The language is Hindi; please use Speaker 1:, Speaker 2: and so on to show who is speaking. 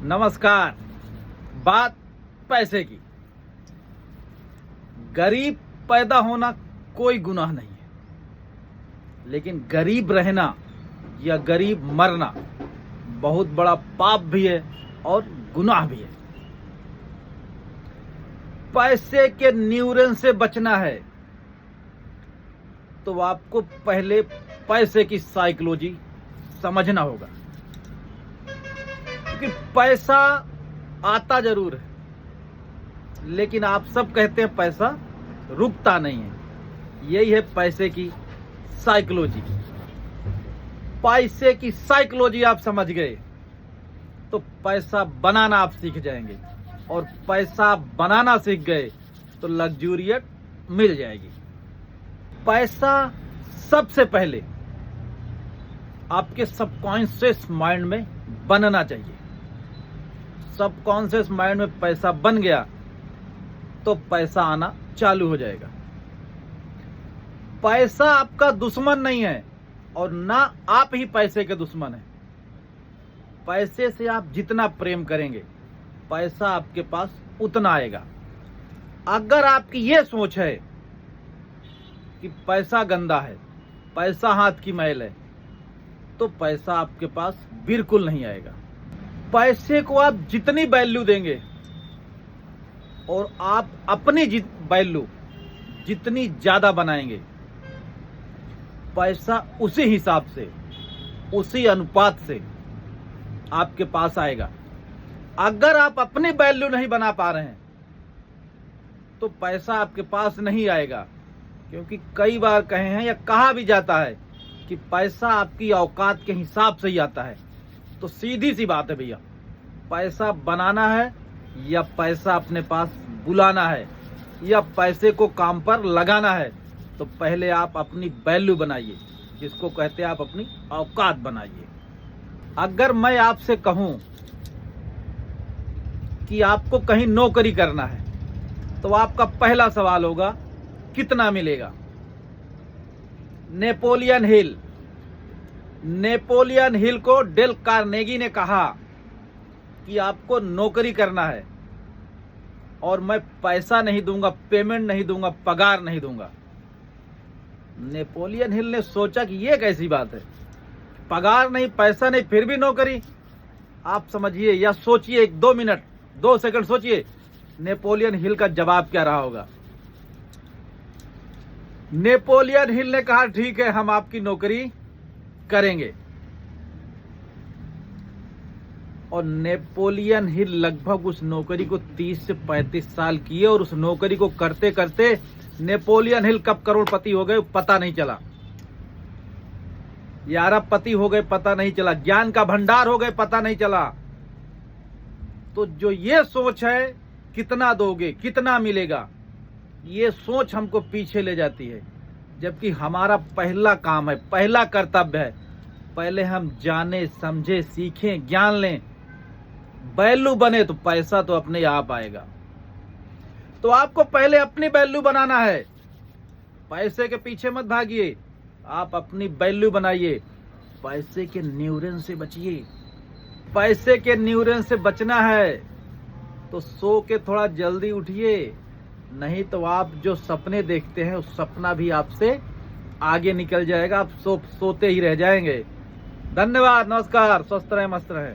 Speaker 1: नमस्कार। बात पैसे की। गरीब पैदा होना कोई गुनाह नहीं है, लेकिन गरीब रहना या गरीब मरना बहुत बड़ा पाप भी है और गुनाह भी है। पैसे के न्यूरन से बचना है तो आपको पहले पैसे की साइकोलॉजी समझना होगा, क्योंकि पैसा आता जरूर है, लेकिन आप सब कहते हैं पैसा रुकता नहीं है। यही है पैसे की साइकोलॉजी। पैसे की साइकोलॉजी आप समझ गए तो पैसा बनाना आप सीख जाएंगे, और पैसा बनाना सीख गए तो लग्जूरियत मिल जाएगी। पैसा सबसे पहले आपके सबकॉन्शियस माइंड में बनना चाहिए। सबकॉन्शियस माइंड में पैसा बन गया तो पैसा आना चालू हो जाएगा। पैसा आपका दुश्मन नहीं है और ना आप ही पैसे के दुश्मन हैं। पैसे से आप जितना प्रेम करेंगे पैसा आपके पास उतना आएगा। अगर आपकी यह सोच है कि पैसा गंदा है, पैसा हाथ की मैल है, तो पैसा आपके पास बिल्कुल नहीं आएगा। पैसे को आप जितनी वैल्यू देंगे और आप अपनी वैल्यू जितनी ज्यादा बनाएंगे, पैसा उसी हिसाब से, उसी अनुपात से आपके पास आएगा। अगर आप अपनी वैल्यू नहीं बना पा रहे हैं तो पैसा आपके पास नहीं आएगा, क्योंकि कई बार कहे हैं या कहा भी जाता है कि पैसा आपकी औकात के हिसाब से ही आता है। तो सीधी सी बात है भैया, पैसा बनाना है या पैसा अपने पास बुलाना है या पैसे को काम पर लगाना है, तो पहले आप अपनी वैल्यू बनाइए, जिसको कहते हैं आप अपनी औकात बनाइए। अगर मैं आपसे कहूं कि आपको कहीं नौकरी करना है तो आपका पहला सवाल होगा कितना मिलेगा। नेपोलियन हिल को डेल कार्नेगी ने कहा कि आपको नौकरी करना है और मैं पैसा नहीं दूंगा, पेमेंट नहीं दूंगा, पगार नहीं दूंगा। नेपोलियन हिल ने सोचा कि यह कैसी बात है, पगार नहीं, पैसा नहीं, फिर भी नौकरी। आप समझिए या सोचिए, 2 मिनट 2 सेकंड सोचिए, नेपोलियन हिल का जवाब क्या रहा होगा। नेपोलियन हिल ने कहा ठीक है, हम आपकी नौकरी करेंगे। और नेपोलियन हिल लगभग उस नौकरी को 30 से 35 साल किए, और उस नौकरी को करते करते नेपोलियन हिल कब करोड़पति हो गए पता नहीं चला, या अरबपति हो गए पता नहीं चला, ज्ञान का भंडार हो गए पता नहीं चला। तो जो ये सोच है कितना दोगे, कितना मिलेगा, ये सोच हमको पीछे ले जाती है, जबकि हमारा पहला काम है, पहला कर्तव्य है, पहले हम जाने, समझे, सीखें, ज्ञान लें, वैल्यू बने तो पैसा तो अपने आप आएगा। तो आपको पहले अपनी वैल्यू बनाना है, पैसे के पीछे मत भागिए, आप अपनी वैल्यू बनाइए। पैसे के न्यूरन से बचिए। पैसे के न्यूरन से बचना है तो सो के थोड़ा जल्दी उठिए, नहीं तो आप जो सपने देखते हैं उस सपना भी आपसे आगे निकल जाएगा, आप सोते ही रह जाएंगे। धन्यवाद, नमस्कार, स्वस्थ रहे, मस्त रहे।